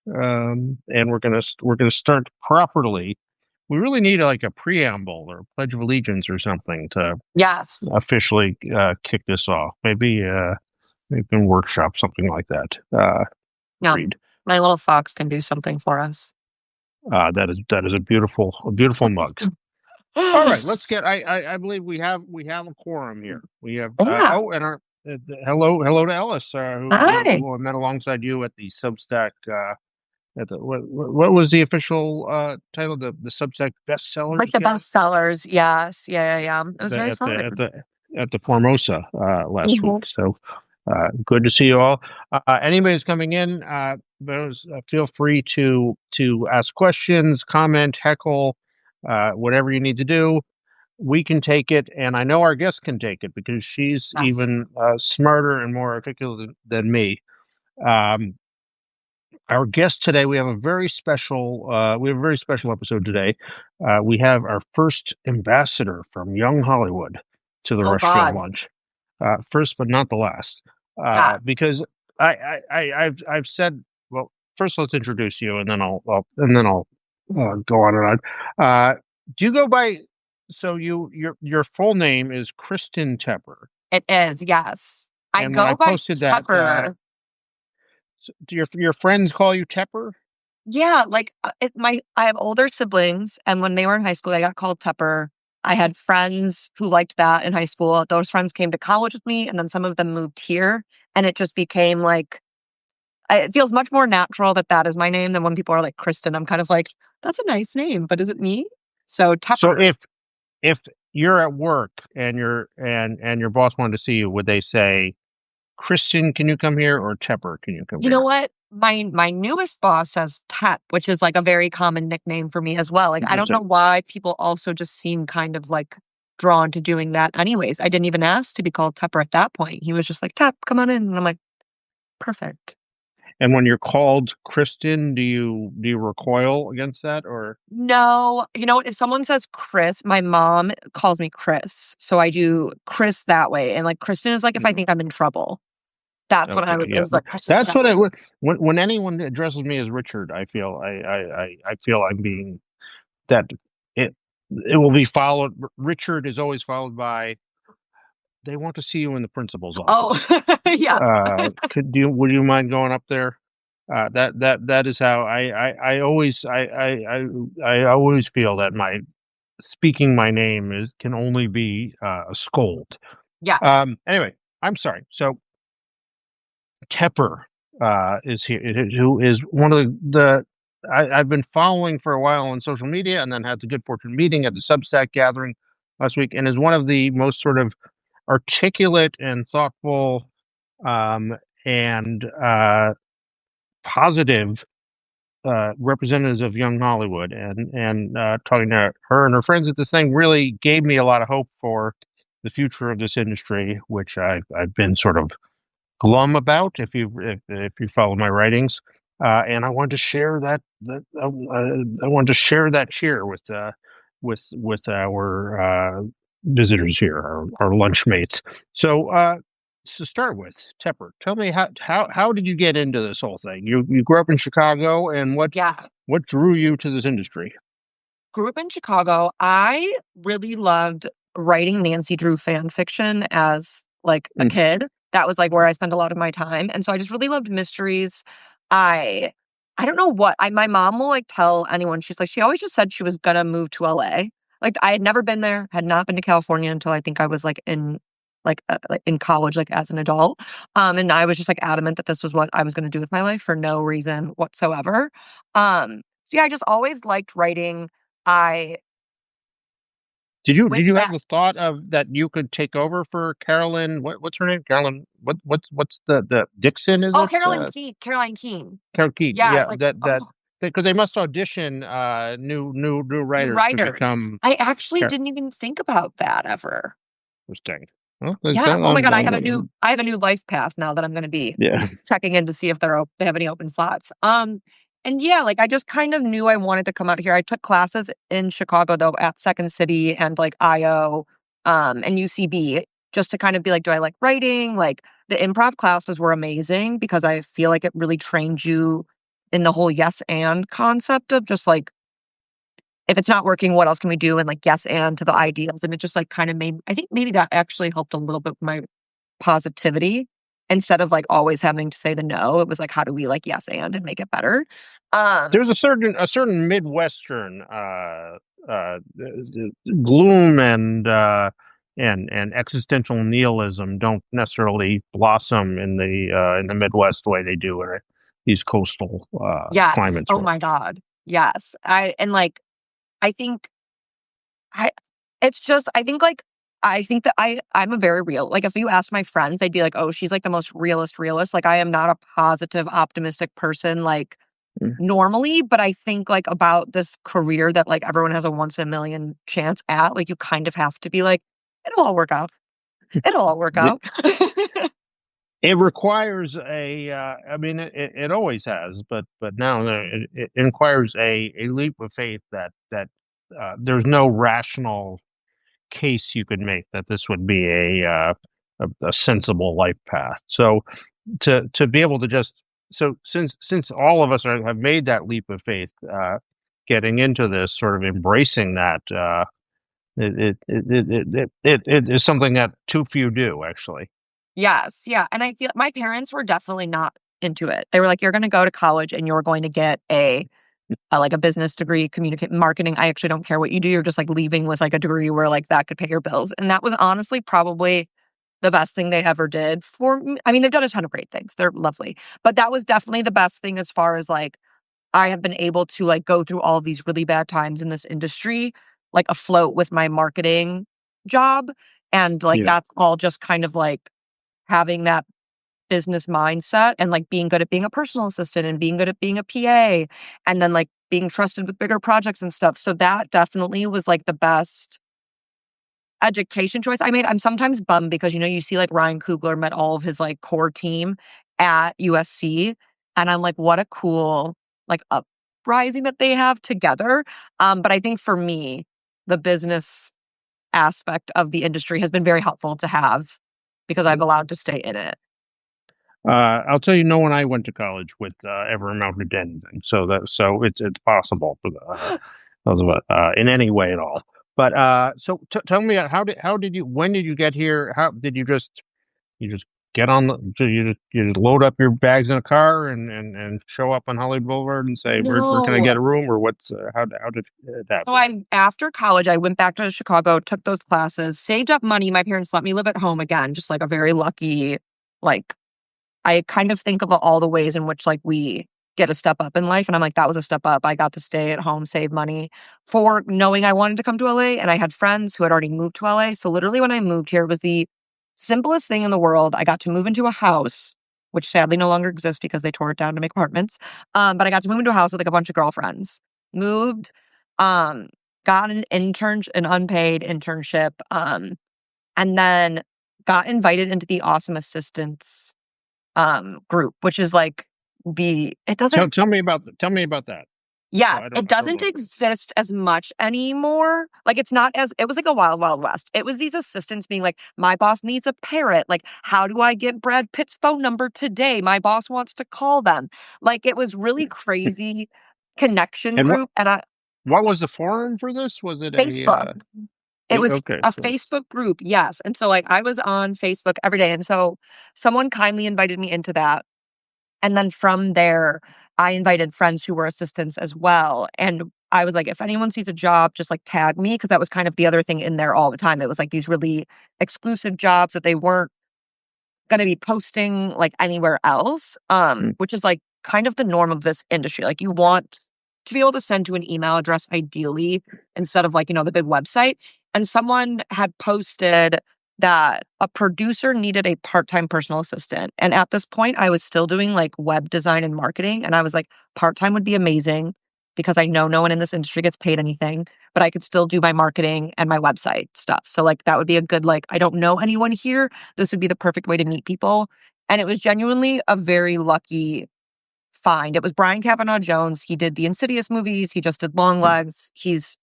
and we're gonna start properly. We really need like a preamble or Pledge of Allegiance or something to Yes. officially kick this off. Maybe we can workshop something like that. Yeah. Agreed. My little fox can do something for us. That is a beautiful mug. All right, let's get. I believe we have a quorum here. We have Yeah. and our hello to Ellis, Hi. who I met alongside you at the Substack. At the what was the official title? The Substack bestsellers, Like the yeah. best sellers. Yes. Yeah. It was The very at the fun. at the at the Formosa last week. Mhm. So good to see you all. Anybody who's coming in, feel free to ask questions, comment, heckle, whatever you need to do. We can take it, and I know our guest can take it because she's Yes. even smarter and more articulate than me. Um, our guest today, we have a very special episode today. We have our first ambassador from Young Hollywood to the Oh Rushfield God. lunch. First but not the last. Yeah. Because I've said, well, first let's introduce you, and then I'll go on and on. Do you go by, so your full name is Kristen Tepper, It is. Yes. I and when I go by posted that, Tepper. do your friends call you Tepper? Yeah, like I have older siblings, and when they were in high school, they got called Tepper. I had friends who liked that in high school. Those friends came to college with me, and then some of them moved here, and it just became like it feels much more natural that that is my name than when people are like Kristen. I'm kind of like, that's a nice name, but is it me? So So Tepper. if you're at work and your boss wanted to see you, would they say, Kristen, can you come here, or Tepper, can you come You know here? what? My newest boss says Tep, which is like a very common nickname for me as well. Like I don't know Interesting. why people also just seem kind of like drawn to doing that anyways. I didn't even ask to be called Tepper at that point. He was just like, Tep, come on in. And I'm like, perfect. And when you're called Kristen, do you recoil against that, or No, you know what? If someone says Chris, my mom calls me Chris. So I do Chris that way. And like Kristen is like if I Mhm. think I'm in trouble. That's what Okay, it yeah, was like Kristen. that's what I would. When anyone addresses me as Richard, I feel I'm being that it it will be followed. Richard is always followed by, they want to see you in the principal's Oh, office. yeah. Would you mind going up there? That is how I always feel that my speaking my name can only be a scold. Yeah. Anyway, I'm sorry. So Tepper is here, who is one of I've been following for a while on social media, and then had the good fortune meeting at the Substack gathering last week, and is one of the most sort of articulate and thoughtful and positive representatives of young Hollywood, and talking to her and her friends at this thing really gave me a lot of hope for the future of this industry, which I've been sort of glum about, if you follow my writings, and I wanted to share I wanted to share that cheer with our visitors here, our lunch mates. So to start with, Tepper, tell me how did you get into this whole thing? You grew up in Chicago, and Yeah. what drew you to this industry? Grew up in Chicago. I really loved writing Nancy Drew fan fiction as like a Mm. kid. That was like where I spent a lot of my time. And so I just really loved mysteries. I I don't know what my mom will like tell anyone. She's like, she always just said she was gonna move to LA. Like I had never been there, had not been to California until I think I was like in college, like as an adult. And I was just like adamant that this was what I was gonna do with my life for no reason whatsoever. So yeah, I just always liked writing. I Did went you have back. the thought of that you could take over for Carolyn? What's her name? Carolyn. What's the Dixon? Is Oh, it Caroline Keen. Caroline Keen. Carol Keene? Yeah, Yeah, it's like, that oh, because they must audition new new writers to writers. become I actually Carol. didn't even think about that ever. Interesting. Well, Yeah. Oh my god, I have a new life path now that I'm going to be yeah. checking in to see if they have any open slots. And yeah, like I just kind of knew I wanted to come out here. I took classes in Chicago though at Second City and like IO and UCB just to kind of be like, do I like writing? Like the improv classes were amazing because I feel like it really trained you in the whole yes and concept of just like, if it's not working, what else can we do? And like, yes and to the ideals. And it just like kind of made, I think maybe that actually helped a little bit with my positivity instead of like always having to say the no. It was like, how do we like yes and make it better? There's Um, a certain Midwestern gloom and existential nihilism don't necessarily blossom in the Midwest the way they do in these coastal yes. climates. Oh my God. Yes. And like, I think I it's just I think, like I think that I'm a very real like, if you ask my friends, they'd be like, "Oh, she's, like, the most realist." Like, I am not a positive, optimistic person, like, Mm. normally, but I think, like, about this career that, like, everyone has a once in a million chance at, like, you kind of have to be like, "It'll all work out. It'll all work It, out." it requires I mean, it always has, but now it requires a leap of faith that there's no rational case you could make that this would be a sensible life path. So to be able to just so since all of us have made that leap of faith, getting into this, sort of embracing that, it is something that too few do, actually. Yes, yeah, and I feel my parents were definitely not into it. They were like, "You're gonna go to college and you're going to get like a business degree, communicate marketing. I actually don't care what you do. You're just like leaving with like a degree where like that could pay your bills." And that was honestly probably the best thing they ever did for me. I mean, they've done a ton of great things. They're lovely. But that was definitely the best thing as far as like I have been able to like go through all of these really bad times in this industry, like afloat with my marketing job. And like Yeah. that's all just kind of like having that business mindset and, like, being good at being a personal assistant and being good at being a PA and then, like, being trusted with bigger projects and stuff. So that definitely was, like, the best education choice I made. I'm sometimes bummed because, you know, you see, like, Ryan Coogler met all of his, like, core team at USC, and I'm like, "What a cool, like, uprising that they have together." But I think for me, the business aspect of the industry has been very helpful to have because I've allowed to stay in it. I'll tell you, no one I went to college with ever amounted to anything. So it's possible for those of us in any way at all. But so tell me, how did you when did you get here? How did you just get on the you just load up your bags in a car and show up on Hollywood Boulevard and say where can I No. get a room, or what's how did it So happen? I after college, I went back to Chicago, took those classes, saved up money. My parents let me live at home again, just like a very lucky, like I kind of think of all the ways in which like we get a step up in life. And I'm like, that was a step up. I got to stay at home, save money for knowing I wanted to come to LA. And I had friends who had already moved to LA. So literally when I moved here, it was the simplest thing in the world. I got to move into a house, which sadly no longer exists because they tore it down to make apartments. But I got to move into a house with like a bunch of girlfriends. Moved, um, got an unpaid internship, and then got invited into the Awesome Assistants group, which is like it doesn't Tell me about that. So yeah, it I don't doesn't know. exist as much anymore. Like it's not as it was like a wild, wild west. It was these assistants being like, my boss needs a parrot. Like, how do I get Brad Pitt's phone number today? My boss wants to call them. Like it was really crazy connection And group. And I what was the forum for this? Was it a Facebook. It was okay? a So Facebook group, yes. And so like I was on Facebook every day. And so someone kindly invited me into that. And then from there, I invited friends who were assistants as well, and I was like, "If anyone sees a job, just, like, tag me," because that was kind of the other thing in there all the time. It was, like, these really exclusive jobs that they weren't gonna be posting, like, anywhere else, mm, which is, like, kind of the norm of this industry. Like, you want to be able to send to an email address ideally instead of, like, you know, the big website, and someone had posted that a producer needed a part-time personal assistant, and at this point, I was still doing, like, web design and marketing, and I was like, "Part-time would be amazing," because I know no one in this industry gets paid anything, but I could still do my marketing and my website stuff, so, like, that would be a good, like, I don't know anyone here, this would be the perfect way to meet people. And it was genuinely a very lucky find. It was Brian Kavanaugh Jones. He did the Insidious movies. He just did mm, Longlegs. He's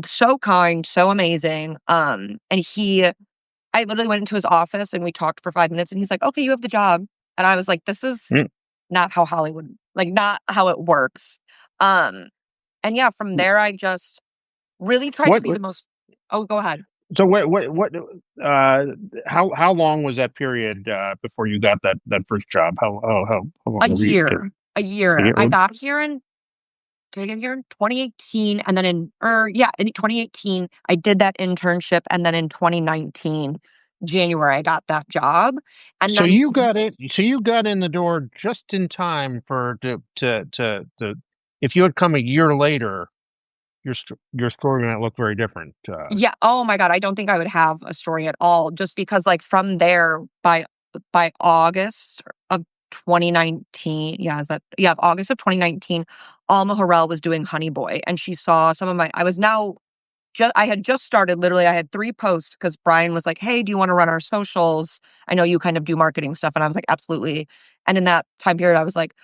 so kind, so amazing. And I literally went into his office and we talked for 5 minutes and he's like, okay, you have the job. And I was like, this is mm. not how Hollywood like not how it works. Um, and yeah, from there I just really tried to What? be the most. Oh, go ahead. So what? Uh, how long was that period before you got that first job? How long A were you? year, a A year. year? I got here in did I get here in 2018? And then in 2018, I did that internship. And then in 2019, January, I got that job. And So then, you got it. So you got in the door just in time for to. If you had come a year later, your story might look very different. yeah, oh my God, I don't think I would have a story at all just because, like, from there, by August of 2019, yeah, August of 2019, Alma Harrell was doing Honey Boy, and she saw some of my, I was now I had just started, literally, I had 3 posts because Brian was like, "Hey, do you wanna run our socials? I know you kind of do marketing stuff," and I was like, "Absolutely." And in that time period, I was, like,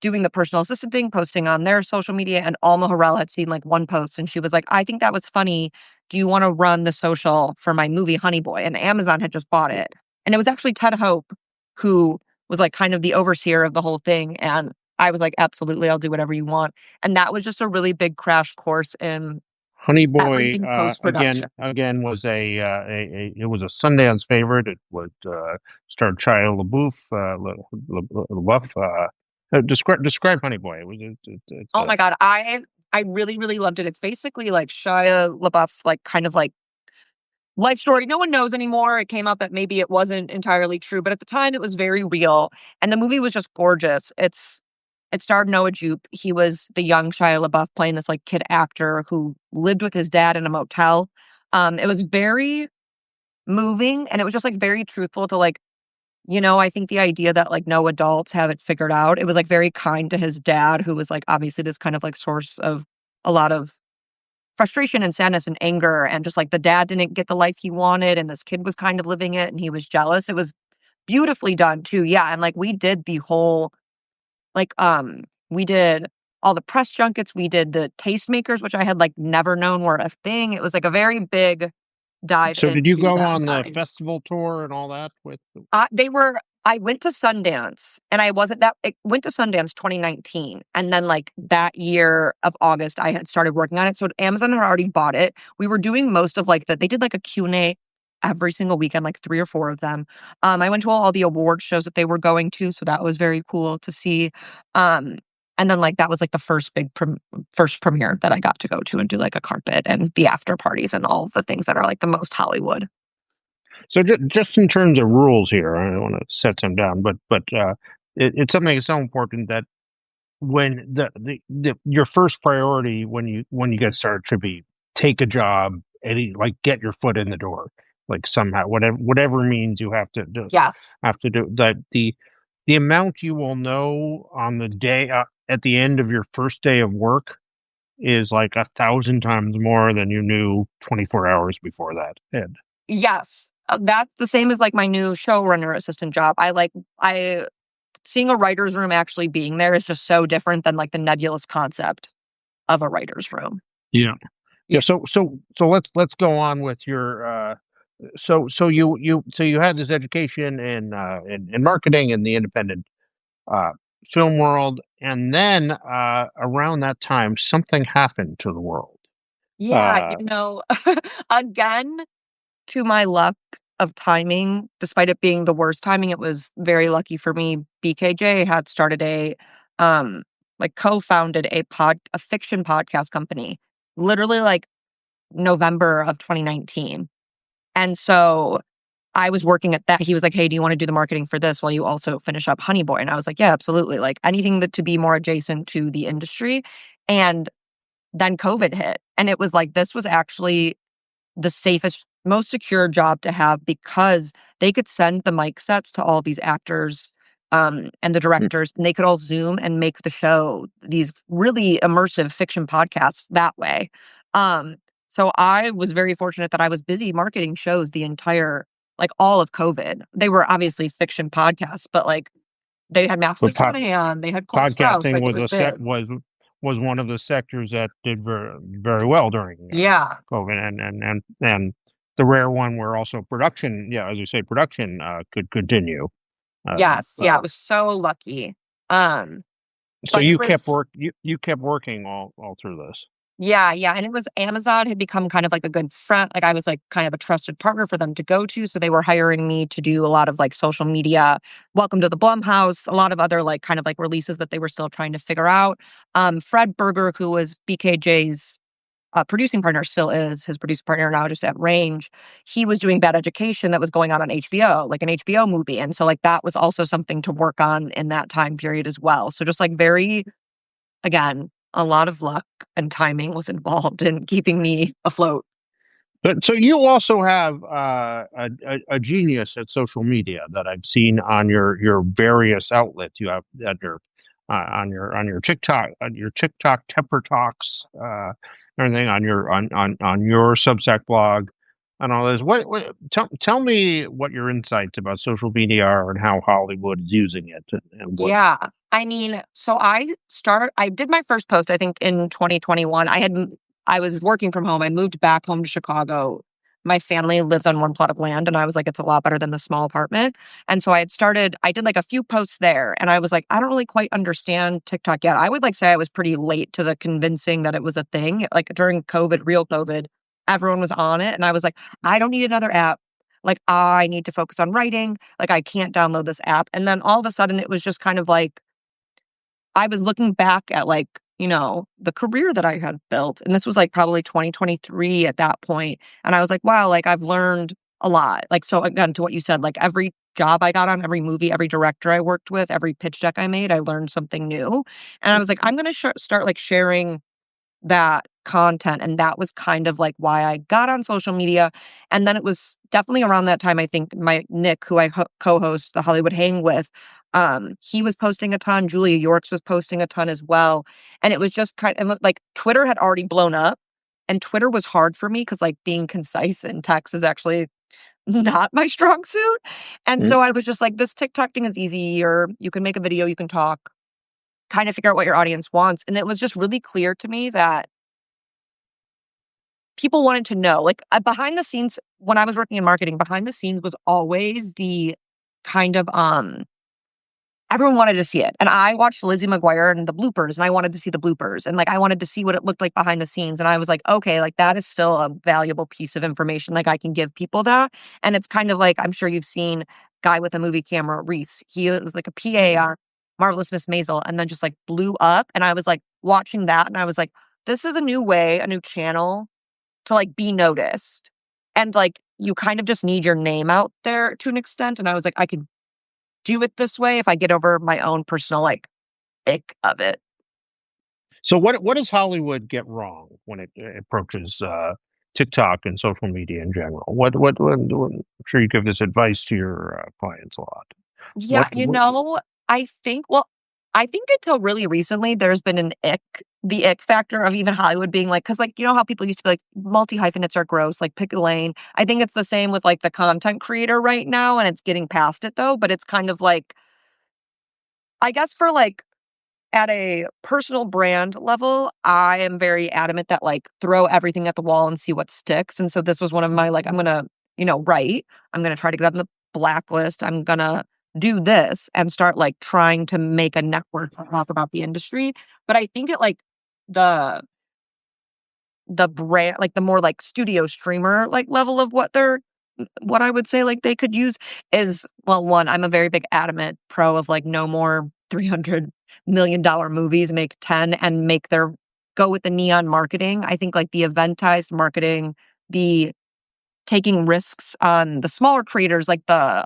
doing the personal assistant thing, posting on their social media, and Alma Harrell had seen, like, 1 post, and she was like, "I think that was funny. Do you wanna run the social for my movie Honey Boy?" And Amazon had just bought it. And it was actually Ted Hope who was, like, kind of the overseer of the whole thing, and I was like, "Absolutely, I'll do whatever you want." And that was just a really big crash course in Honey Boy everything post-production. again was it was a Sundance favorite. It was starred Shia LaBeouf. LaBeouf. Describe Honey Boy. It was it's Oh my god, I really, really loved it. It's basically like Shia LaBeouf's, like, kind of, like, life story. No one knows anymore. It came out that maybe it wasn't entirely true, but at the time it was very real, and the movie was just gorgeous. It starred Noah Jupe. He was the young Shia LaBeouf playing this, like, kid actor who lived with his dad in a motel. It was very moving, and it was just, like, very truthful to, like, I think the idea that, like, no adults have it figured out, it was, like, very kind to his dad, who was, like, obviously this kind of, like, source of a lot of frustration and sadness and anger, and just, like, the dad didn't get the life he wanted, and this kid was kind of living it, and he was jealous. It was beautifully done too, yeah, and, like, we did the whole, like, we did all the press junkets, we did the tastemakers, which I had, like, never known were a thing. It was, like, a very big dive so did you into go that on the side. festival tour and all that with? They were I went to Sundance, and I wasn't that I went to Sundance 2019, and then, like, that year of August, I had started working on it, so Amazon had already bought it. We were doing most of, like, they did, like, a Q&A every single weekend, like, 3 or 4 of them. I went to all the award shows that they were going to, so that was very cool to see. Um, and then, like, that was, like, the first premiere that I got to go to and do, like, a carpet and the after parties and all of the things that are, like, the most Hollywood. So just in terms of rules here, I don't want to set some down, but it's something that's so important that when your first priority when you get started should be take a job and like get your foot in the door, like somehow whatever means you Yes. have to do that. The amount you will know on the day at the end of your first day of work is like 1,000 times more than you knew 24 hours before that. And Yes. That's the same as, like, my new showrunner assistant job. I seeing a writer's room actually being there is just so different than, like, the nebulous concept of a writer's room. yeah. Yeah, Yeah. so let's go on with your so you had this education in marketing in the independent uh film world, and then around that time something happened to the world. Yeah, Uh again, to my luck of timing, despite it being the worst timing, it was very lucky for me. BKJ had started um, co-founded a fiction podcast company, literally, like, November of 2019. And so I was working at that. He was like, "Hey, do you wanna do the marketing for this while you also finish up Honey Boy?" And I was like, "Yeah, absolutely." Like, anything that to be more adjacent to the industry. And then COVID hit, and it was like, this was actually the safest, most secure job to have because they could send the mic sets to all these actors, and the directors, and they could all Zoom and make the show these really immersive fiction podcasts that way. Um, so I was very fortunate that I was busy marketing shows the entire, like, all of COVID. They were obviously fiction podcasts, but, like, they had Matthew but McConaughey, they had Cole Sprouse, podcasting like, it was was big. was one of the sectors that did very well during Yeah. COVID, and the rare one where also production, yeah, as you say, production could continue. Uh, Yes, yeah, uh, it was so lucky. Um So but it you kept was you kept working all through this. yeah, yeah, and it was Amazon had become kind of like a good friend, like, I was, like, kind of a trusted partner for them to go to, so they were hiring me to do a lot of, like, social media, Welcome to the Blumhouse, a lot of other, like, kind of, like, releases that they were still trying to figure out. Fred Berger, who was BKJ's, producing partner, still is his producing partner now just at Range, he was doing Bad Education that was going on HBO, like an HBO movie, and so, like, that was also something to work on in that time period as well. So just, like, very again, a lot of luck and timing was involved in keeping me afloat. But so you also have a genius at social media that I've seen on your various outlets. You have at on your TikTok Tepper talks, everything on your Substack blog and all this. Tell me what your insights about social media are and how Hollywood is using it and what. Yeah. I mean, so I did my first post, I think, in 2021. I was working from home. I moved back home to Chicago. My family lives on one plot of land, and I was like, it's a lot better than the small apartment. And so I did like a few posts there, and I was like, I don't really quite understand TikTok yet. I would like say I was pretty late to the convincing that it was a thing. Like during COVID, real COVID, everyone was on it. And I was like, I don't need another app. Like, I need to focus on writing. Like, I can't download this app. And then all of a sudden, it was just kind of like I was looking back at like, the career that I had built. And this was like probably 2023 at that point. And I was like, wow, like I've learned a lot. Like, so again, to what you said, like every job I got on, every movie, every director I worked with, every pitch deck I made, I learned something new. And I was like, I'm going to start like sharing that content, and that was kind of like why I got on social media. And then it was definitely around that time, I think my Nick, who I co-host the Hollywood Hang with, he was posting a ton, Julia Yorks was posting a ton as well, and it was just kind of like Twitter had already blown up, and Twitter was hard for me because like being concise in text is actually not my strong suit. And so I was just like, this TikTok thing is easy, or you can make a video, you can talk, kind of figure out what your audience wants. And it was just really clear to me that people wanted to know, like, behind the scenes when I was working in marketing, behind the scenes was always the kind of, everyone wanted to see it, and I watched Lizzie McGuire and the bloopers, and I wanted to see the bloopers, and, like, I wanted to see what it looked like behind the scenes, and I was like, "Okay, like, that is still a valuable piece of information, like, I can give people that," and it's kind of like, I'm sure you've seen Guy with a Movie Camera, Reese. He was, like, a PA on Marvelous Miss Maisel and then just, like, blew up, and I was, like, watching that, and I was like, "This is a new way, a new channel to, like, be noticed." And, like, you kind of just need your name out there to an extent, and I was like, "I could do it this way if I get over my own personal, like, ick of it." So what does Hollywood get wrong when it approaches TikTok and social media in general? I'm sure you give this advice to your clients a lot. Yeah, What I think I think until really recently, there's been the ick factor of even Hollywood being like, because like, you know how people used to be like, multi-hyphenates are gross, like, pick a lane. I think it's the same with, like, the content creator right now, and it's getting past it, though, but it's kind of like I guess for, like, at a personal brand level, I am very adamant that, like, throw everything at the wall and see what sticks, and so this was one of my, like, I'm gonna, write, I'm gonna try to get on the blacklist, I'm gonna do this and start, like, trying to make a network to talk about the industry, but I think the the brand like, the more, like, studio streamer, like, level of what I would say, like, they could use is well, 1, I'm a very big adamant pro of, like, no more $300 million movies, make 10 and make their go with the neon marketing. I think, like, the eventized marketing, the taking risks on the smaller creators, like the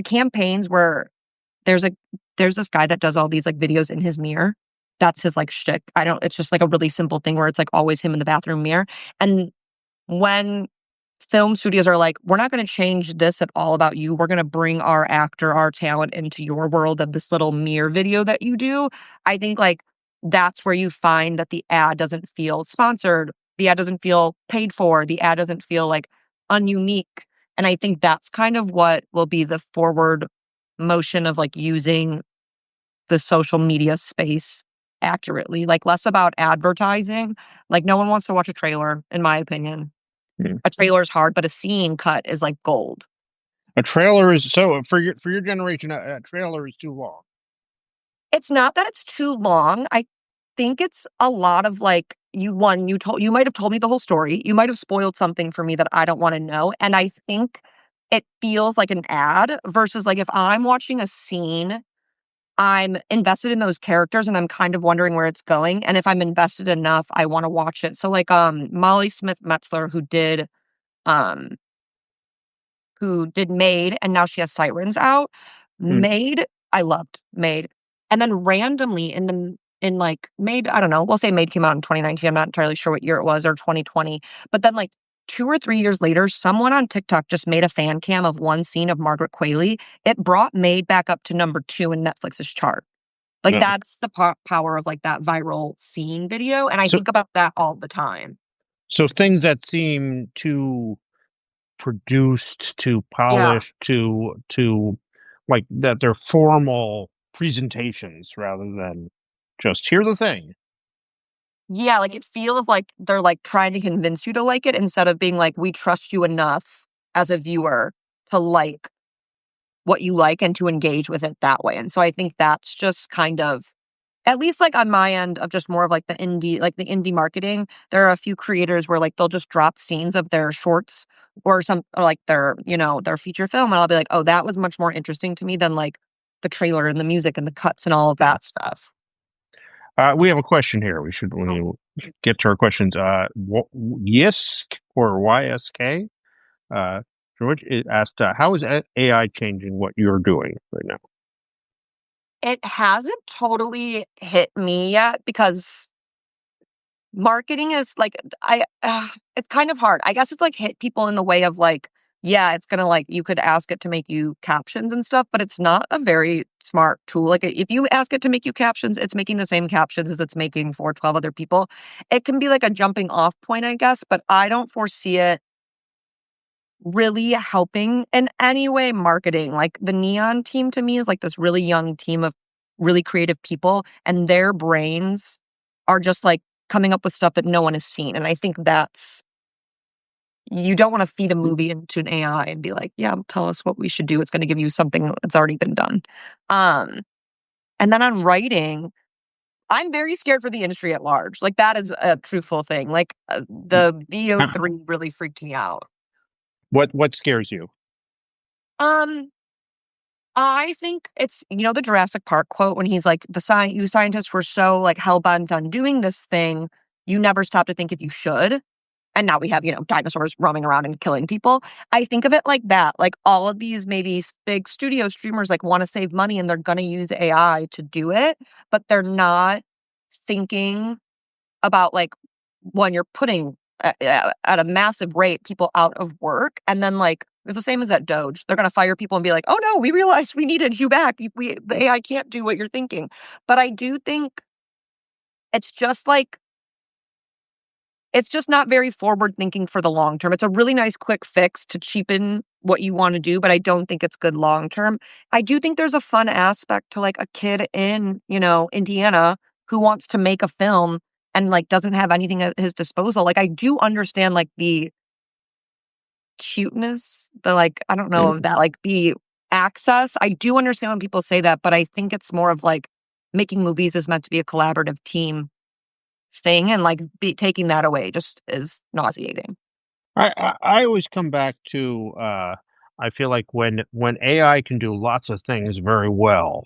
campaigns where there's a there's this guy that does all these, like, videos in his mirror. That's his, like, shtick. I don't it's just, like, a really simple thing where it's, like, always him in the bathroom mirror, and when film studios are like, "We're not gonna change this at all about you. We're gonna bring our actor, our talent into your world of this little mirror video that you do." I think, like, that's where you find that the ad doesn't feel sponsored, the ad doesn't feel paid for, the ad doesn't feel, like, ununique, and I think that's kind of what will be the forward motion of, like, using the social media space accurately, like, less about advertising. Like, no one wants to watch a trailer, in my opinion. Hmm. A trailer is hard, but a scene cut is like gold. A trailer is so for your generation. A trailer is too long. It's not that it's too long. I think it's a lot of, like, you might have told me the whole story. You might have spoiled something for me that I don't wanna know, and I think it feels like an ad versus, like, if I'm watching a scene, I'm invested in those characters, and I'm kind of wondering where it's going, and if I'm invested enough, I wanna watch it. So, like, Molly Smith Metzler, um who did Maid, and now she has Sirens out. Mm, Maid, I loved Maid. And then randomly in, like, Maid, I don't know, we'll say Maid came out in 2019, I'm not entirely sure what year it was, or 2020. But then, like, 2 or 3 years later, someone on TikTok just made a fan cam of one scene of Margaret Qualley. It brought Maid back up to number 2 in Netflix's chart. Like, no. that's the power of, like, that viral scene video, and I So think about that all the time. so things that seem too produced, too Yeah. polished, to like that they're formal presentations rather than just here's the thing. Yeah, like, it feels like they're, like, trying to convince you to like it instead of being like, "We trust you enough as a viewer to like what you like and to engage with it that way," and so I think that's just kind of at least, like, on my end of just more of, like, the indie marketing, there are a few creators where, like, they'll just drop scenes of their shorts or, like, their feature film, and I'll be like, "Oh, that was much more interesting to me than, like, the trailer and the music and the cuts and all of that stuff." We have a question here. We get to our questions. Yisk or YSK. George asked, "How is AI changing what you're doing right now?" It hasn't totally hit me yet because marketing is like it's kind of hard. I guess it's like hit people in the way of like, yeah, it's gonna like you could ask it to make you captions and stuff, but it's not a very smart tool. Like if you ask it to make you captions, it's making the same captions as it's making for 12 other people. It can be like a jumping off point, I guess, but I don't foresee it really helping in any way marketing. Like the Neon team to me is like this really young team of really creative people, and their brains are just like coming up with stuff that no one has seen. And I think that's you don't want to feed a movie into an AI and be like, yeah, tell us what we should do. It's going to give you something that's already been done. Um, and then on writing, I'm very scared for the industry at large. Like that is a truthful thing. Like the VO3 really freaked me out. What scares you? Um, I think it's the Jurassic Park quote when he's like, you scientists were so like hell bent on doing this thing, you never stop to think if you should. And now we have, dinosaurs roaming around and killing people. I think of it like that. Like all of these maybe big studio streamers like want to save money and they're going to use AI to do it, but they're not thinking about like when you're putting at a massive rate people out of work, and then like it's the same as that Doge. They're gonna fire people and be like, "Oh no, we realized we needed you back. The AI can't do what you're thinking." But I do think it's just like it's just not very forward thinking for the long term. It's a really nice quick fix to cheapen what you want to do, but I don't think it's good long term. I do think there's a fun aspect to like a kid in, Indiana who wants to make a film and like doesn't have anything at his disposal. Like I do understand like the cuteness, the like I don't know of that, like the access. I do understand when people say that, but I think it's more of like making movies is meant to be a collaborative team thing, and like taking that away just is nauseating. I always come back to I feel like when AI can do lots of things very well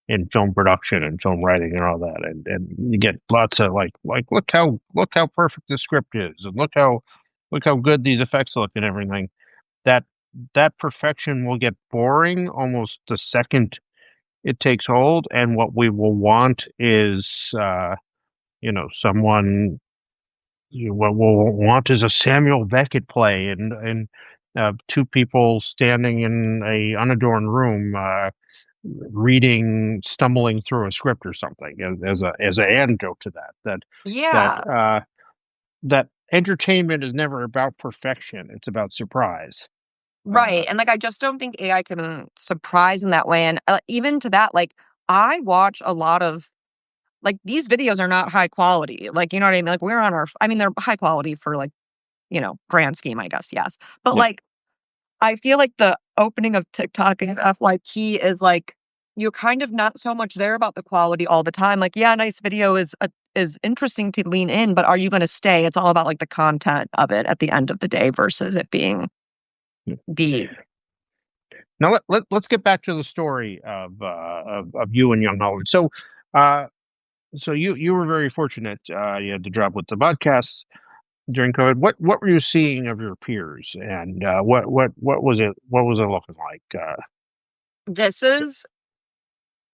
in film production and film writing and all that, and you get lots of like look how perfect the script is, and look how good these effects look and everything. That that perfection will get boring almost the second it takes hold, and what we will want is someone what we'll want is a Samuel Beckett play and two people standing in a unadorned room reading, stumbling through a script or something as a antidote to that Yeah. that entertainment is never about perfection. It's about surprise. Uh, Right, and, like, I just don't think AI can surprise in that way, and, even to that, like, I watch a lot of like, these videos are not high quality, like, you know what I mean? Like, we're on our I mean, they're high quality for, like, grand scheme, I guess, yes, but, yeah. like, I feel like the opening of TikTok and FYP is, like you're kind of not so much there about the quality all the time. Like, yeah, a nice video is interesting to lean in, but are you going to stay? It's all about like the content of it at the end of the day versus it being the Now let's get back to the story of you and young Howard. Uh, so you were very fortunate. You had the job with the podcast during COVID. What were you seeing of your peers, and what was it looking like? this is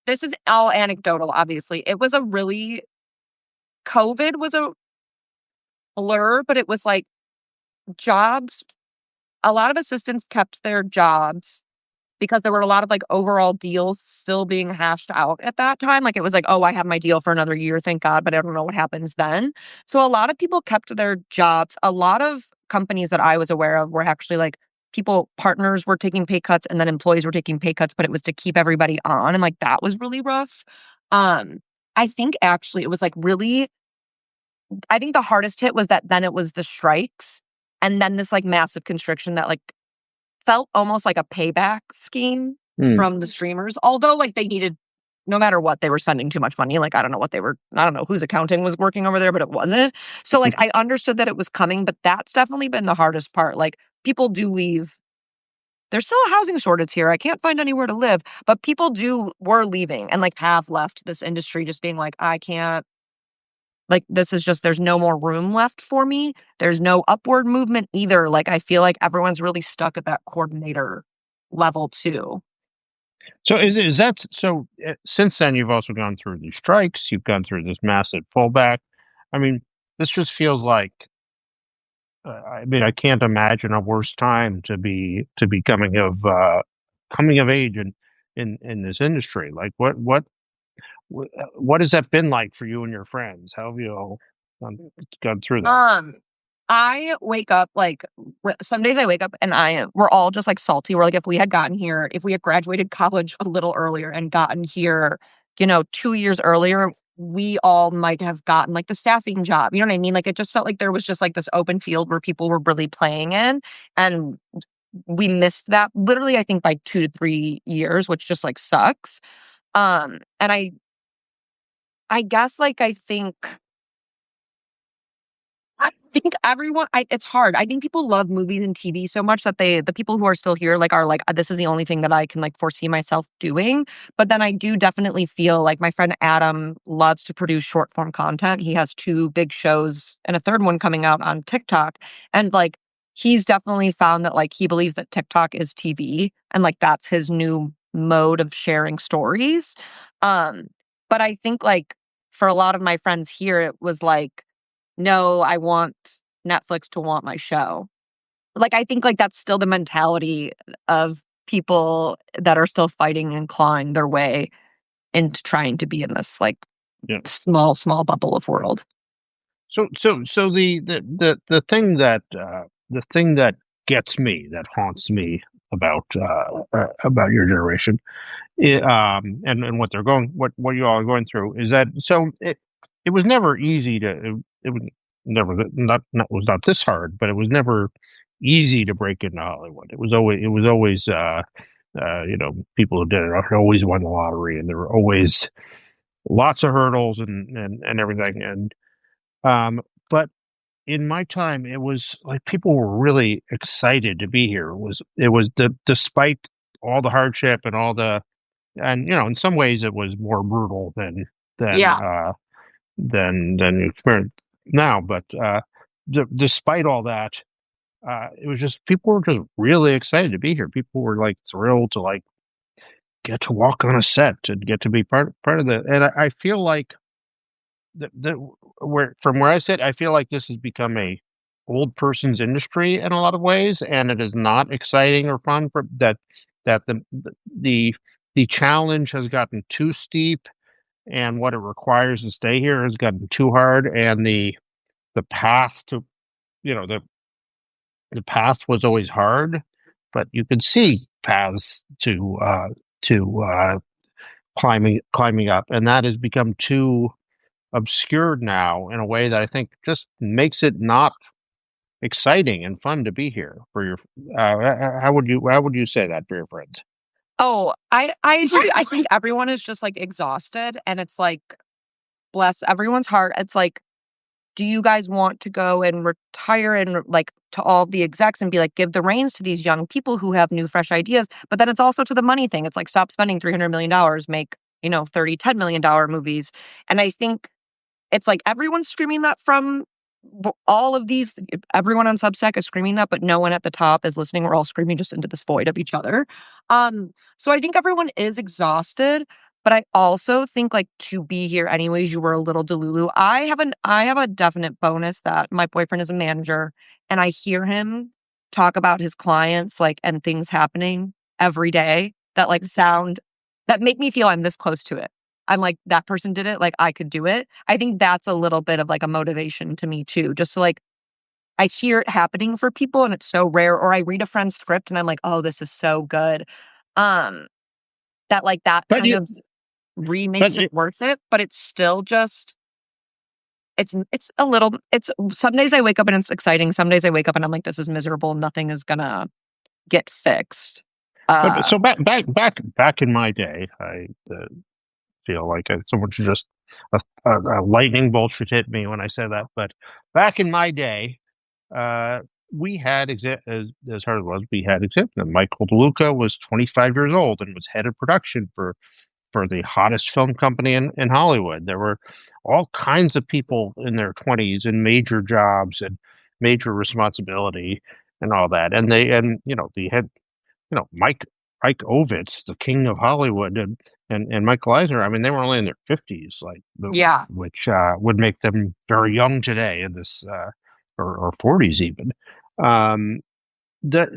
this is all anecdotal, obviously. It was a really COVID was a blur, but it was like jobs. A lot of assistants kept their jobs because there were a lot of like overall deals still being hashed out at that time. Like it was like, oh, I have my deal for another year, thank God, but I don't know what happens then. So a lot of people kept their jobs. A lot of companies that I was aware of were actually like partners were taking pay cuts and then employees were taking pay cuts, but it was to keep everybody on. And like that was really rough. Um, I think actually it was like really, I think the hardest hit was that then it was the strikes and then this like massive constriction that like felt almost like a payback scheme Hmm. from the streamers, although, like, they needed no matter what, they were spending too much money, like, I don't know whose accounting was working over there, but it wasn't. So, like, I understood that it was coming, but that's definitely been the hardest part, like, people do leave. There's still a housing shortage here, I can't find anywhere to live, but people were leaving and, like, have left this industry just being like, "I can't like, this is just there's no more room left for me. There's no upward movement either." Like, I feel like everyone's really stuck at that coordinator level too. So is that so? Since then, you've also gone through these strikes. You've gone through this massive pullback. I mean, this just feels like. I mean, I can't imagine a worse time to be coming of age in this industry. Like, what has that been like for you and your friends? How have you all gone through that? Um, I wake up like some days I wake up and we're all just like salty. We're like, if we had graduated college a little earlier and gotten here, 2 years earlier, we all might have gotten like the staffing job. You know what I mean? Like it just felt like there was just like this open field where people were really playing in, and we missed that literally. I think by 2 to 3 years, which just like sucks. And I guess like it's hard. I think people love movies and TV so much that the people who are still here, like, are like, this is the only thing that I can, like, foresee myself doing." But then I do definitely feel like my friend Adam loves to produce short form content. He has 2 big shows and a 3rd one coming out on TikTok. And, like, he's definitely found that, like, he believes that TikTok is TV and, like, that's his new mode of sharing stories. Um, but I think, like, for a lot of my friends here, it was like, no, I want Netflix to want my show. Like, I think, like, that's still the mentality of people that are still fighting and clawing their way into trying to be in this, like, Yeah. small, small bubble of world. So the thing that gets me, that haunts me about your generation, and what what you all are going through is that it was never easy it was never was not this hard, but it was never easy to break into Hollywood. It was always people who did it always won the lottery, and there were always lots of hurdles and everything. And um, but in my time, it was like people were really excited to be here. Despite all the hardship and all the and in some ways it was more brutal than Yeah. uh than you experience now, but despite all that, it was just people were just really excited to be here. People were like thrilled to like get to walk on a set and get to be part of the. And I feel like the where from where I sit, I feel like this has become a old person's industry in a lot of ways, and it is not exciting or fun for that the the challenge has gotten too steep, and what it requires to stay here has gotten too hard, and the path to the path was always hard, but you could see paths to climbing up, and that has become too obscured now in a way that I think just makes it not exciting and fun to be here for your. How would you say that for your friends? Oh, I agree. I think everyone is just, like, exhausted, and it's like, bless everyone's heart. It's like, do you guys want to go and retire and, like, to all the execs and be like, give the reins to these young people who have new, fresh ideas? But then it's also to the money thing. It's like, stop spending $300 million, make, 30, $10 million movies. And I think it's like everyone's screaming that from all of these. Everyone on Substack is screaming that, but no one at the top is listening. We're all screaming just into this void of each other. So I think everyone is exhausted, but I also think like to be here anyways, you were a little delulu. I have a definite bonus that my boyfriend is a manager, and I hear him talk about his clients like and things happening every day that like sound that make me feel I'm this close to it. I'm like, that person did it, like, I could do it. I think that's a little bit of, like, a motivation to me too, just to, like I hear it happening for people and it's so rare, or I read a friend's script and I'm like, "Oh, this is so good." Um, that, like, that But kind you, of but remakes it it, worth it, but it's still just it's a little it's some days I wake up and it's exciting, some days I wake up and I'm like, "This is miserable, nothing is gonna get fixed." but Uh, so back in my day, I feel like someone should just a lightning bolt should hit me when I say that. But back in my day, uh, we had as hard as it was, we had exhibit. Michael DeLuca was 25 years old and was head of production for the hottest film company in Hollywood. There were all kinds of people in their 20s in major jobs and major responsibility and all that. And the head Mike Ovitz, the king of Hollywood, and Michael Eisner. I mean, they were only in their 50s, yeah. which would make them very young today in this or 40s even. Um, that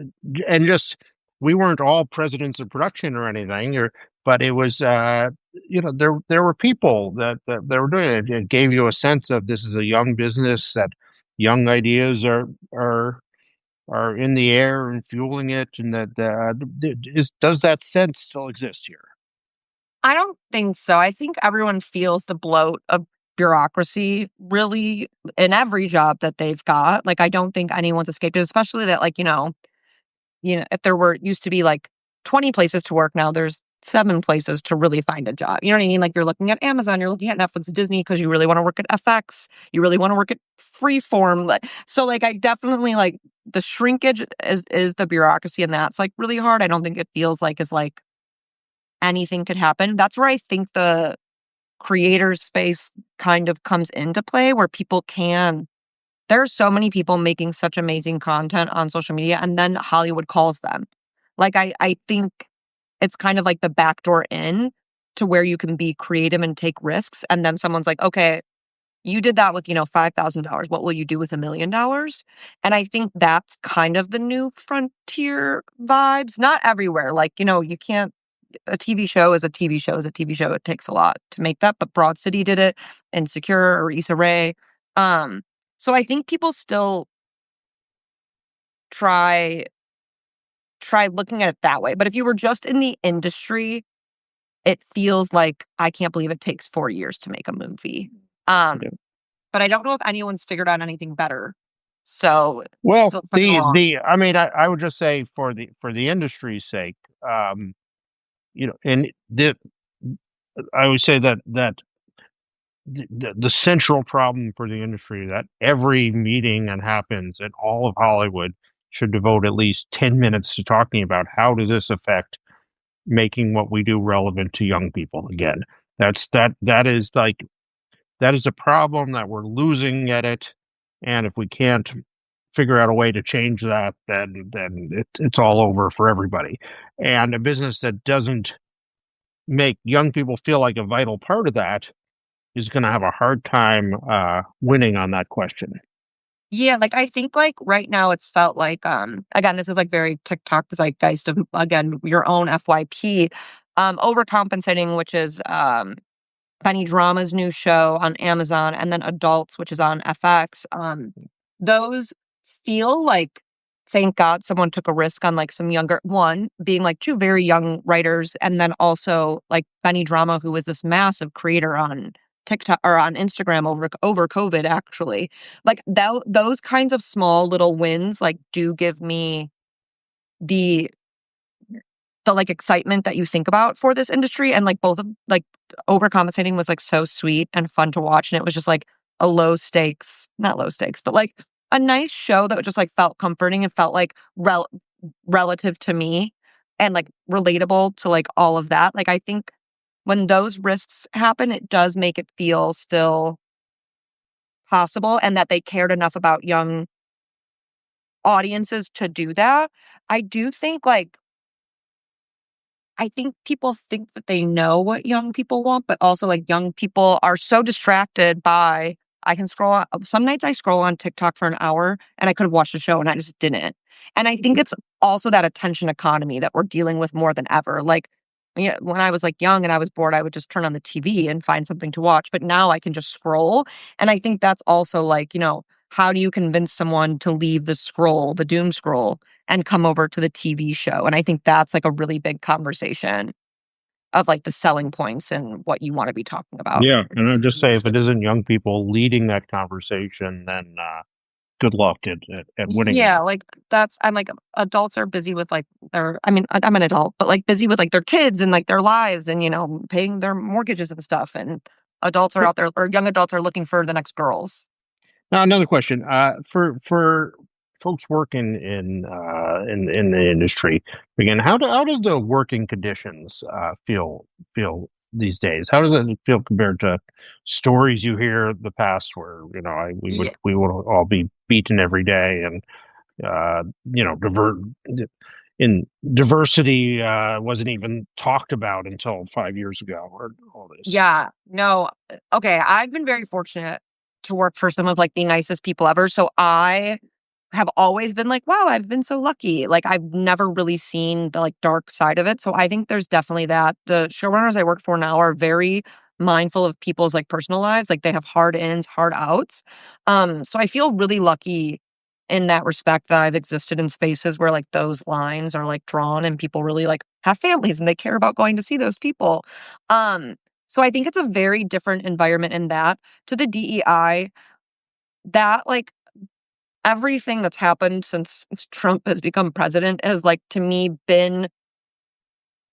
and just we weren't all presidents of production or anything, but it was there were people that they were doing it. It gave you a sense of this is a young business that young ideas are in the air and fueling it, and that does that sense still exist here? I don't think so. I think everyone feels the bloat of bureaucracy really in every job that they've got. Like, I don't think anyone's escaped it, especially that, like, if there were used to be like 20 places to work, now there's 7 places to really find a job. You know what I mean? Like, you're looking at Amazon, you're looking at Netflix, Disney, because you really want to work at FX, you really want to work at Freeform. So, like, I definitely like the shrinkage is the bureaucracy, and that's like really hard. I don't think it feels like is like anything could happen. That's where I think the creator space kind of comes into play, where people can there are so many people making such amazing content on social media, and then Hollywood calls them. Like, I think it's kind of like the backdoor in to where you can be creative and take risks, and then someone's like, "Okay, you did that with, $5,000. What will you do with $1,000,000?" And I think that's kind of the new frontier vibes. Not everywhere. Like, you can't a TV show is a TV show is a TV show. It takes a lot to make that, but Broad City did it, Insecure or Issa Rae. Um, so I think people still try try looking at it that way. But if you were just in the industry, it feels like I can't believe it takes 4 years to make a movie. Um, Yeah. but I don't know if anyone's figured out anything better. So Well, still plugging along. I mean, I would just say for the industry's sake, and I would say that the central problem for the industry that every meeting that happens in all of Hollywood should devote at least 10 minutes to talking about how does this affect making what we do relevant to young people again. That is a problem that we're losing at it, and if we can't figure out a way to change that, then it's all over for everybody. And a business that doesn't make young people feel like a vital part of that is going to have a hard time winning on that question. Yeah, like I think like right now it's felt like again, this is like very TikTok zeitgeist of again your own FYP. Overcompensating, which is Benny Drama's new show on Amazon, and then Adults, which is on FX. Those feel like, thank God someone took a risk on like some younger one being like two very young writers, and then also like Benny Drama, who was this massive creator on TikTok or on Instagram over COVID, actually. Like those kinds of small little wins like do give me the the, like, excitement that you think about for this industry, and, like, both of like, Overcompensating was, like, so sweet and fun to watch, and it was just, like, a low stakes not low stakes, but, like, a nice show that just, like, felt comforting and felt, like, relative to me and, like, relatable to, like, all of that. Like, I think when those risks happen, it does make it feel still possible and that they cared enough about young audiences to do that. I do think, like I think people think that they know what young people want, but also, like, young people are so distracted by I can scroll on some nights I scroll on TikTok for an hour, and I could have watched a show, and I just didn't. And I think it's also that attention economy that we're dealing with more than ever. Like, yeah, when I was, like, young and I was bored, I would just turn on the TV and find something to watch, but now I can just scroll, and I think that's also, like, how do you convince someone to leave the scroll, the doom scroll, and come over to the TV show? And I think that's, like, a really big conversation of, like, the selling points and what you wanna be talking about. Yeah, and I'd just say if it isn't young people leading that conversation, then good luck at winning Yeah, that. like, I'm like, adults are busy with, like, their I mean, I'm an adult, but, like, busy with, like, their kids and, like, their lives and, paying their mortgages and stuff, and adults are out there or young adults are looking for the next girls. Now, another question, for folks working in the industry, again, how do the working conditions feel these days? How does it feel compared to stories you hear in the past where, Yeah. we would all be beaten every day and, divert in diversity, wasn't even talked about until 5 years ago or all this. Yeah, no, okay, I've been very fortunate to work for some of, like, the nicest people ever, so I have always been like, "Wow, I've been so lucky." Like, I've never really seen the, like, dark side of it, so I think there's definitely that. The showrunners I work for now are very mindful of people's, like, personal lives, like, they have hard ins, hard outs. So I feel really lucky in that respect that I've existed in spaces where, like, those lines are, like, drawn and people really, like, have families and they care about going to see those people. Um, so I think it's a very different environment in that. To the DEI, that, like, everything that's happened since Trump has become president has, like, to me, been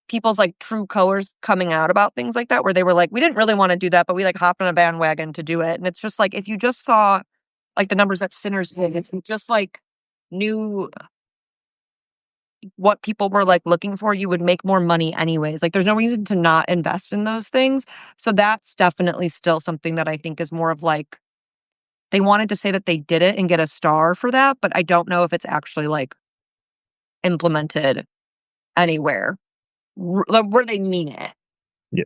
people's, like, true colors coming out about things like that, where they were like, "We didn't really wanna do that, but we, like, hopped on a bandwagon to do it." And it's just like, if you just saw, like, the numbers that Sinners did, if you just, like, knew what people were, like, looking for, you would make more money anyways. Like, there's no reason to not invest in those things. So that's definitely still something that I think is more of, like, they wanted to say that they did it and get a star for that, but I don't know if it's actually, like, implemented anywhere like, where they mean it. Yeah.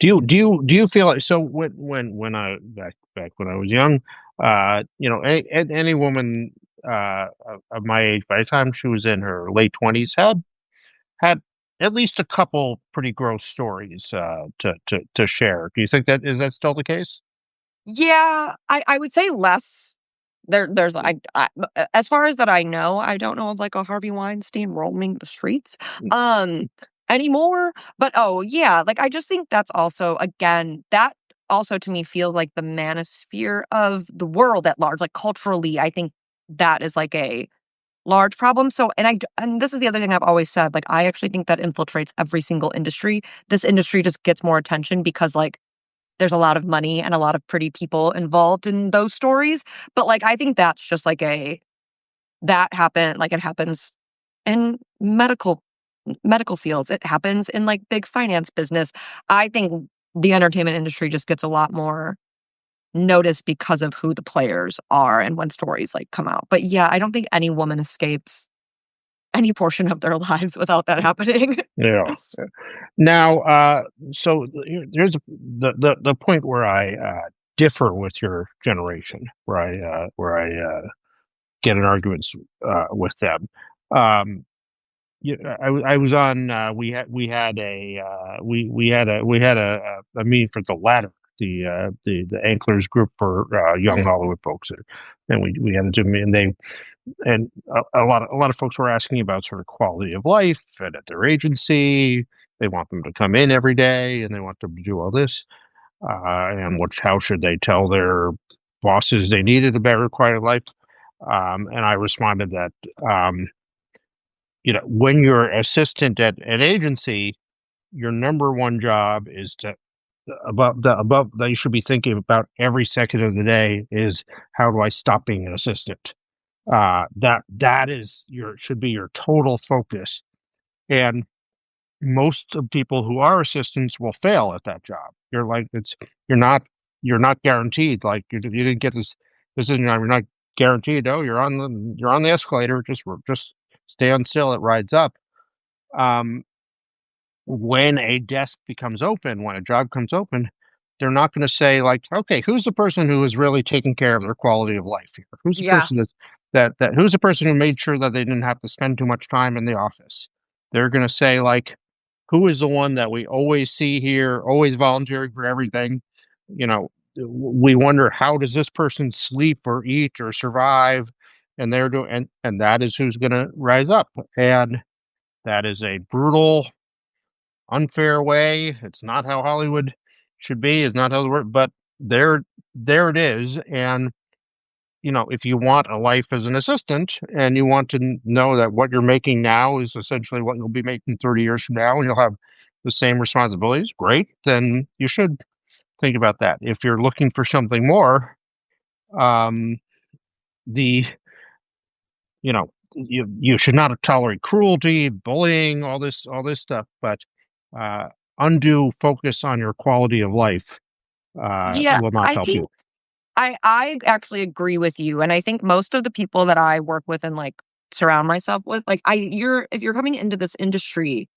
Do you feel like so when I back when I was young, any woman of my age by the time she was in her late 20s had at least a couple pretty gross stories to share. Do you think that is that still the case? Yeah, I would say less. There's as far as that I know, I don't know of, like, a Harvey Weinstein roaming the streets, um, anymore, but, oh, yeah, like, I just think that's also again, that also to me feels like the manosphere of the world at large, like, culturally, I think that is, like, a large problem, so and this is the other thing I've always said, like, I actually think that infiltrates every single industry. This industry just gets more attention because, like, there's a lot of money and a lot of pretty people involved in those stories, but, like, I think that's just like it happens in medical fields, it happens in, like, big finance business. I think the entertainment industry just gets a lot more notice because of who the players are and when stories, like, come out, but, yeah, I don't think any woman escapes any portion of their lives without that happening. Yeah. Now, so here's the point where I differ with your generation, where I get in arguments with them. Um, I was on. We had a meeting for the ladder, the anklers group for young Mhm. Hollywood folks, and we had a Zoom, and a lot of folks were asking about sort of quality of life and at their agency. They want them to come in every day, and they want them to do all this. And how should they tell their bosses they needed a better quality of life? And I responded that. Um, when you're assistant at an agency, your number one job is to above that you should be thinking about every second of the day is how do I stop being an assistant? That is your should be your total focus. And most of people who are assistants will fail at that job. You're not you're not guaranteed. Like you didn't get this is you're not guaranteed. Oh, you're on the escalator. Just stay on still. It rides up. Um, when a desk becomes open, when a job comes open, they're not going to say like, okay, who's the person who is really taking care of their quality of life here? Who's the Yeah. person that who's the person who made sure that they didn't have to spend too much time in the office? They're going to say like, who is the one that we always see here, always volunteering for everything? You know, we wonder how does this person sleep or eat or survive, and they're doing and that is who's going to rise up, and that is a brutal unfair way. It's not how Hollywood should be. It's not how the work, but there it is. And if you want a life as an assistant and you want to know that what you're making now is essentially what you'll be making 30 years from now, and you'll have the same responsibilities, great. Then you should think about that. If you're looking for something more, um, the you should not tolerate cruelty, bullying, all this stuff, but uh, undue focus on your quality of life Yeah, will not I help think you. I actually agree with you, and I think most of the people that I work with and, like, surround myself with, like, I you're if you're coming into this industry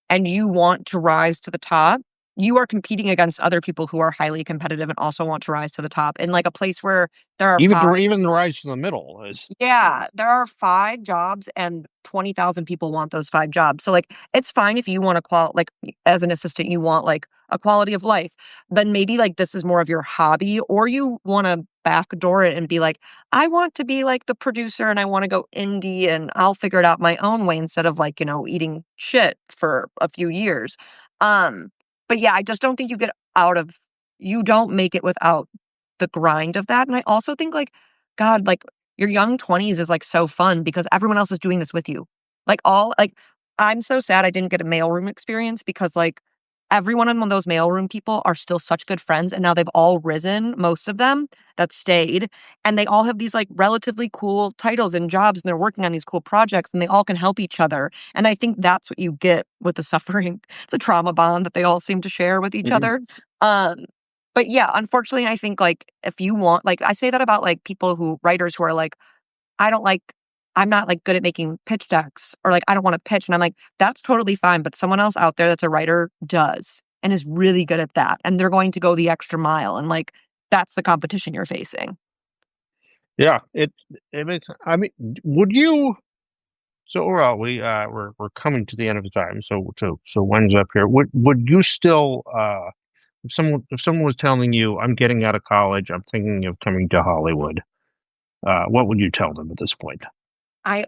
and you want to rise to the top, you are competing against other people who are highly competitive and also want to rise to the top in, like, a place where there are Even 5. even the rise to the middle is Yeah, there are 5 jobs and 20,000 people want those 5 jobs. So, like, it's fine if you want a like, as an assistant, you want, like, a quality of life, then maybe, like, this is more of your hobby, or you wanna backdoor it and be like, "I want to be, like, the producer, and I wanna go indie, and I'll figure it out my own way instead of, like, eating shit for a few years." Um, but yeah, I just don't think you don't make it without the grind of that, and I also think, like, God, like, your young 20s is, like, so fun because everyone else is doing this with you. I'm so sad I didn't get a mailroom experience because, like, everyone in those mailroom people are still such good friends, and now they've all risen, most of them that stayed, and they all have these, like, relatively cool titles and jobs, and they're working on these cool projects, and they all can help each other, and I think that's what you get with the suffering. It's a trauma bond that they all seem to share with each Mhm. other. Um but yeah, unfortunately, I think, like, if you want like, I say that about, like, writers who are like, "I don't like I'm not, like, good at making pitch decks," or, like, "I don't wanna pitch," and I'm like, "That's totally fine, but someone else out there that's a writer does, and is really good at that, and they're going to go the extra mile," and, like, that's the competition you're facing. Yeah, it makes. I mean, would you? So overall, we're coming to the end of the time. So when's up here? Would you still if someone was telling you I'm getting out of college, I'm thinking of coming to Hollywood, what would you tell them at this point? I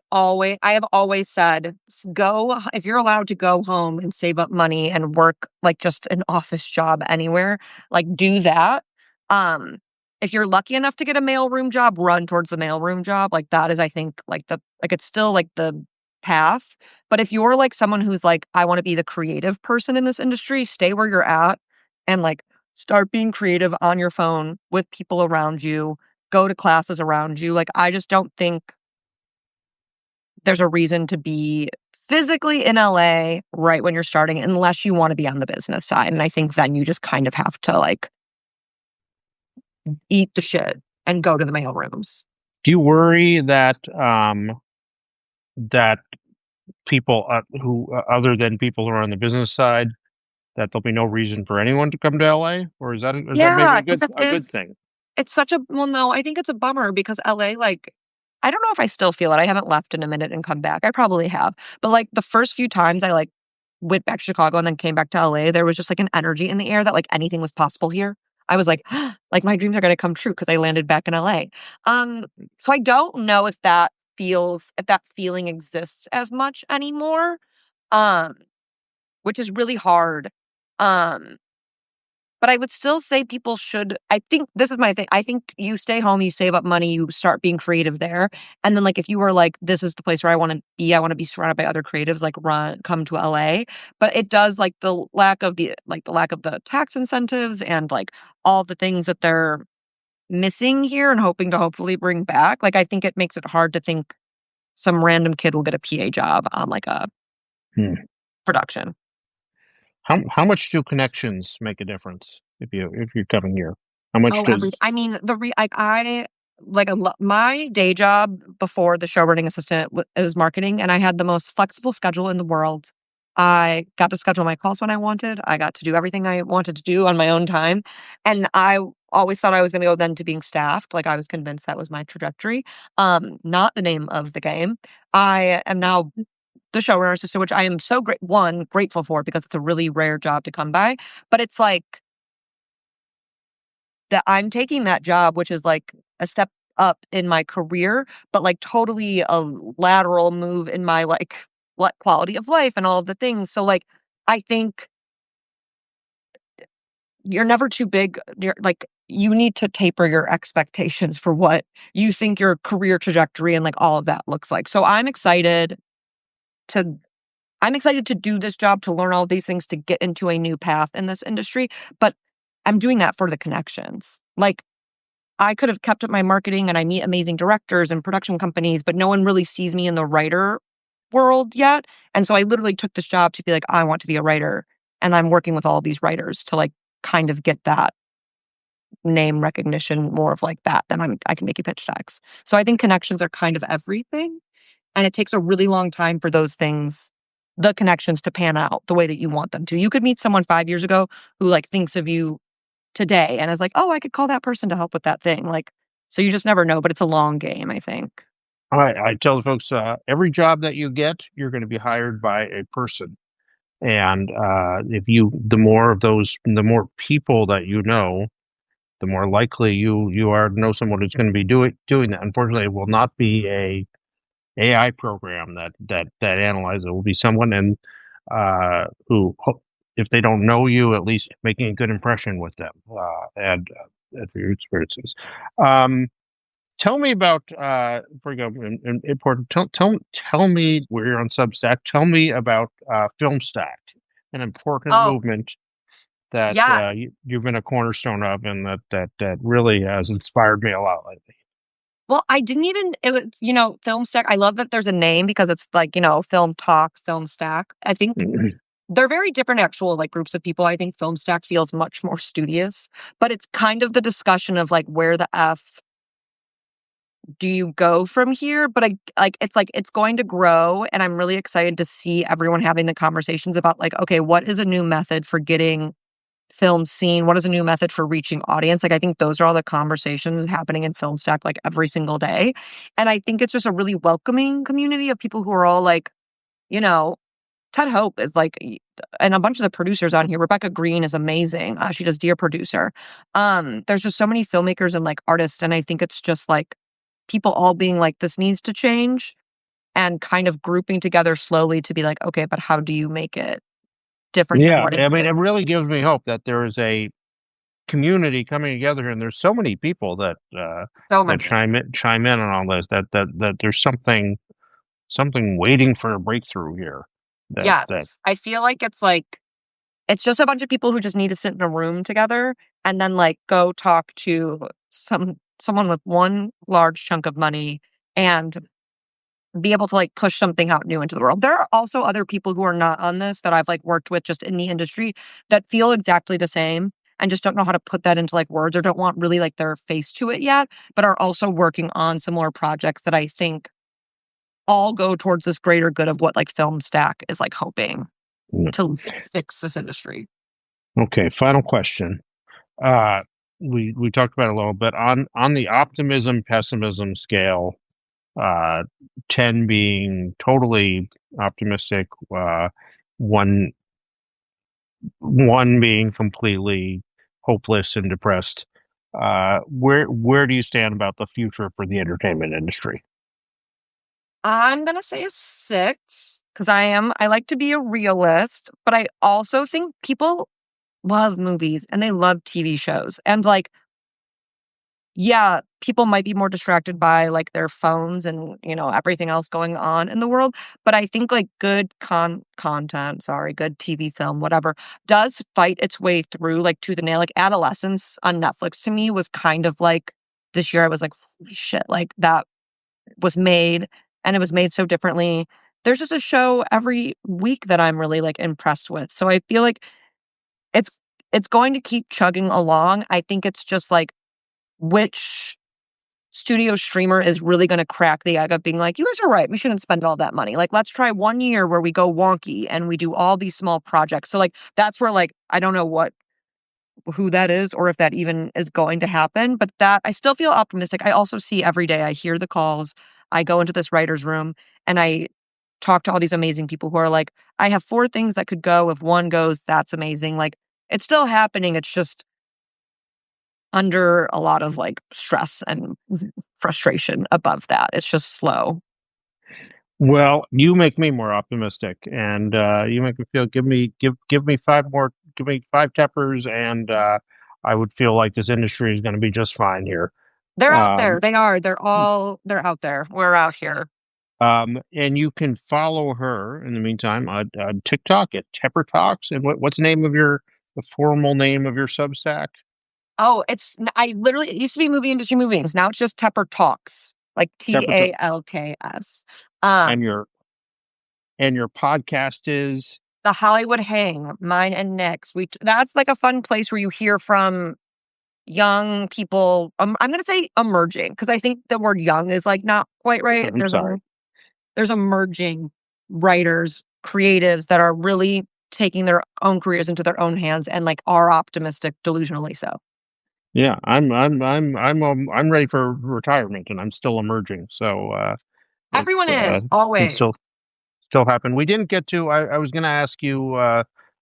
have always said, if you're allowed to go home and save up money and work, like, just an office job anywhere, like, do that. Um, if you're lucky enough to get a mailroom job, run towards the mailroom job, like, that is, I think, it's still, like, the path, but if you're, like, someone who's like, "I wanna be the creative person in this industry," stay where you're at and, like, start being creative on your phone with people around you, go to classes around you, like, I just don't think there's a reason to be physically in LA right when you're starting, unless you wanna be on the business side, and I think then you just kind of have to, like, eat the shit and go to the mail rooms. Do you worry that people who other than people who are on the business side that there'll be no reason for anyone to come to LA, or is that maybe Yeah, a 'cause good it a good is thing? it's such a well, no, I think it's a bummer because LA, like I don't know if I still feel it, I haven't left in a minute and come back, I probably have, but, like, the first few times I, like, went back to Chicago and then came back to LA, there was just, like, an energy in the air that, like, anything was possible here. I was like, like, my dreams are gonna come true because I landed back in LA. Um, so I don't know if that feeling exists as much anymore, um, which is really hard. Um But I would still say people should I think this is my thing. I think you stay home, you save up money, you start being creative there. And then, like, if you were like, "This is the place where I wanna be surrounded by other creatives, like, come to LA." But it does, like, the lack of the tax incentives and, like, all the things that they're missing here and hoping to hopefully bring back, like, I think it makes it hard to think some random kid will get a PA job on, like, a Hmm. production. How much do connections make a difference if you're coming here? How much Oh, everyth does I mean, the re I like, a lo my day job before the show running assistant was marketing, and I had the most flexible schedule in the world. I got to schedule my calls when I wanted. I got to do everything I wanted to do on my own time, and I always thought I was gonna go then to being staffed, like, I was convinced that was my trajectory. Not the name of the game. I am now the showrunner assistant, which I am so grateful for because it's a really rare job to come by, but it's like that I'm taking that job, which is like a step up in my career, but like totally a lateral move in my like quality of life and all of the things. So like I think you're never too big. You're like you need to taper your expectations for what you think your career trajectory and like all of that looks like. So to I'm excited to do this job, to learn all these things, to get into a new path in this industry, but I'm doing that for the connections. Like I could have kept up my marketing and I meet amazing directors and production companies, but no one really sees me in the writer world yet. And so I literally took this job to be like, I want to be a writer. And I'm working with all these writers to like kind of get that name recognition, more of like that. Then I can make you pitch decks. So I think connections are kind of everything. And it takes a really long time for those things, the connections to pan out the way that you want them to. You could meet someone 5 years ago who like thinks of you today and is like, "Oh, I could call that person to help with that thing." Like, so you just never know, but it's a long game, I think. I tell the folks, every job that you get, you're gonna be hired by a person, and, if you the more people that you know, the more likely you are to know someone who's gonna be doing that. Unfortunately, it will not be a AI program that analyzes it. Will be someone who, if they don't know you, at least making a good impression with them, and for your experiences. Um, Tell me about, for example, important. Tell me where you're on Substack. Tell me about Film Stack, an important Oh, movement that yeah. you've been a cornerstone of, and that really has inspired me a lot Well, I didn't even it was, Film Stack. I love that there's a name because it's like, Film Talk, Film Stack. I think lately. they're very different actual like groups of people. I think Film Stack feels much more studious, but it's kind of the discussion of like where the F do you go from here? But I it's like it's going to grow and I'm really excited to see everyone having the conversations about like, okay, what is a new method for getting film seen? What is a new method for reaching audience? Like I think those are all the conversations happening in Film Stack like every single day. And I think it's just a really welcoming community of people who are all like, you know, Ted Hope is like and a bunch of the producers on here. Rebecca Green is amazing. She does Dear Producer. There's just so many filmmakers and like artists, and I think it's just like people all being like, this needs to change, and kind of grouping together slowly to be like, okay, but how do you make it different than Yeah, what it I mean, is? it really gives me hope that there is a community coming together, and there's so many people So that many. chime in on all this. That there's something waiting for a breakthrough here. That Yes. I feel like it's just a bunch of people who just need to sit in a room together and then like go talk to someone with one large chunk of money and be able to like push something out new into the world. There are also other people who are not on this that I've like worked with just in the industry that feel exactly the same and just don't know how to put that into like words or don't want really like their face to it yet, but are also working on similar projects that I think all go towards this greater good of what like Film Stack is like hoping to fix this industry. okay. Final question. Uh, we talked about it a little bit on the optimism pessimism scale. Uh, 10 being totally optimistic, one one being completely hopeless and depressed. Where do you stand about the future for the entertainment industry? I'm gonna say a 6 because I like to be a realist, but I also think people love movies and they love TV shows. And like, yeah, people might be more distracted by like their phones and, everything else going on in the world. But I think like good content, sorry, good TV film, whatever, does fight its way through like to the nail. Like Adolescence on Netflix to me was kind of like this year I was like, holy shit, like that was made and it was made so differently. There's just a show every week that I'm really like impressed with. So I feel like it's it's going to keep chugging along. I think it's just like which studio streamer is really gonna crack the egg of being like, "You guys are right, we shouldn't spend all that money. Like, let's try 1 year where we go wonky and we do all these small projects." So, like, that's where, like, I don't know who that is or if that even is going to happen, but that I still feel optimistic. I also see every day, I hear the calls, I go into this writer's room, and I talk to all these amazing people who are like, "I have 4 things that could go. If 1 goes, that's amazing." Like, it's still happening, it's just under a lot of, like, stress and frustration above that. It's just slow. Well, you make me more optimistic, and you make me feel. Give me 5 more. Give me 5 Teppers, and I would feel like this industry is going to be just fine here. They're out there. Um, They are. They're out there. We're out here. and you can follow her in the meantime on TikTok at Tepper Talks. And what's the formal name of your Substack? Oh, I literally, it used to be Movie Industry Movings. Now it's just Tepper Talks, like Tepper Talk, Talks. and Um, your podcast is. the Hollywood Hang, mine and Nick's. That's like a fun place where you hear from young people. I'm gonna say emerging because I think the word young is like not quite right. I'm sorry. There's emerging writers, creatives that are really taking their own careers into their own hands and like are optimistic, delusionally so. Yeah, I'm ready for retirement, and I'm still emerging. So it's Everyone is can always. still happen. We didn't get to. I was going to ask you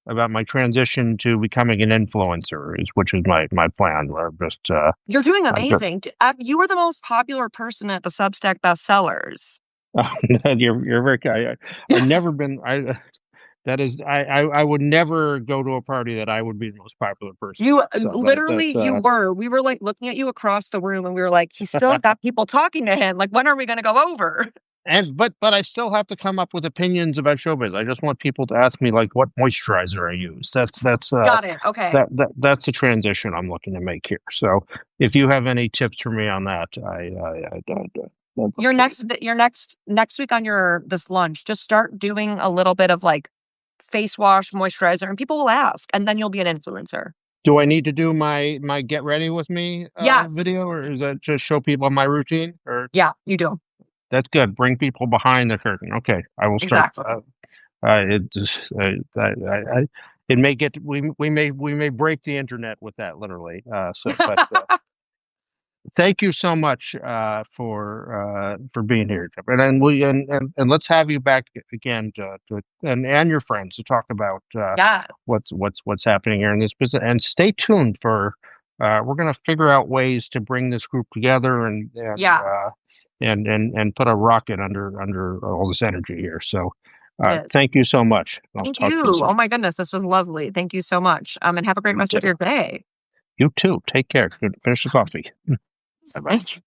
about my transition to becoming an influencer, which is my plan. Where just You're doing I just amazing. You were the most popular person at the Substack bestsellers. you're very. I've never been. That is I would never go to a party that I would be the most popular person You at. So literally that's you were. We were like looking at you across the room and we were like, he's still got people talking to him. Like, when are we gonna go over? And but I still have to come up with opinions about showbiz. I just want people to ask me like what moisturizer I use. Got it. Okay. That's the transition I'm looking to make here. So if you have any tips for me on that, I'd Your appreciate it. next week on your this lunch, just start doing a little bit of like face wash, moisturizer, and people will ask, and then you'll be an influencer. Do I need to do my get ready with me Yes. video, or is that just show people my routine? Or Yeah, you do. that's good. Bring people behind the curtain. Okay, I will start. Exactly. It just it may get we may break the internet with that literally. But thank you so much for being here, Tip. And let's have you back again and your friends to talk about Yeah. what's happening here in this business. And stay tuned for we're going to figure out ways to bring this group together Yeah, and put a rocket under all this energy here. So it is. thank you so much. I'll Thank talk to you you. soon. Oh my goodness, this was lovely. Thank you so much. And have a great You rest too. of your day. You too. Take care. Finish the coffee. Bye bye. Thank you.